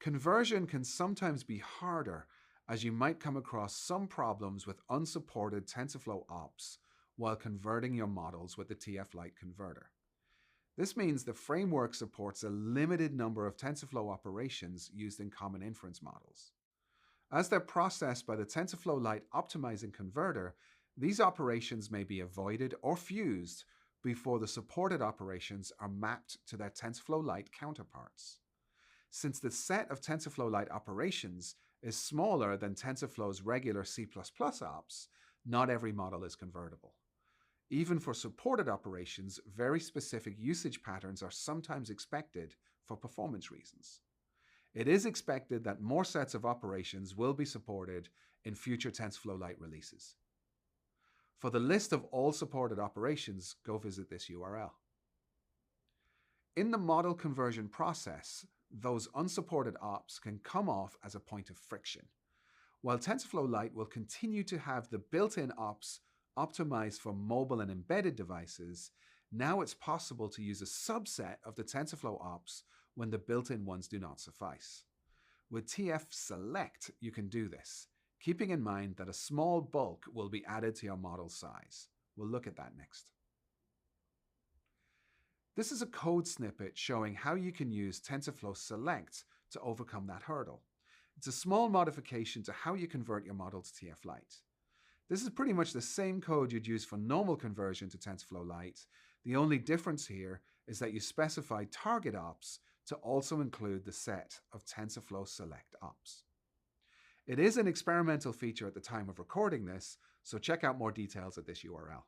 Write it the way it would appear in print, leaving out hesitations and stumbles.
Conversion can sometimes be harder, as you might come across some problems with unsupported TensorFlow ops while converting your models with the TF Lite converter. This means the framework supports a limited number of TensorFlow operations used in common inference models. As they're processed by the TensorFlow Lite optimizing converter, these operations may be avoided or fused before the supported operations are mapped to their TensorFlow Lite counterparts. Since the set of TensorFlow Lite operations is smaller than TensorFlow's regular C++ ops, not every model is convertible. Even for supported operations, very specific usage patterns are sometimes expected for performance reasons. It is expected that more sets of operations will be supported in future TensorFlow Lite releases. For the list of all supported operations, go visit this URL. In the model conversion process, those unsupported ops can come off as a point of friction. While TensorFlow Lite will continue to have the built-in ops optimized for mobile and embedded devices, now it's possible to use a subset of the TensorFlow ops when the built-in ones do not suffice. With TF Select, you can do this, keeping in mind that a small bulk will be added to your model size. We'll look at that next. This is a code snippet showing how you can use TensorFlow Select to overcome that hurdle. It's a small modification to how you convert your model to TF Lite. This is pretty much the same code you'd use for normal conversion to TensorFlow Lite. The only difference here is that you specify target ops to also include the set of TensorFlow Select ops. It is an experimental feature at the time of recording this, so check out more details at this URL.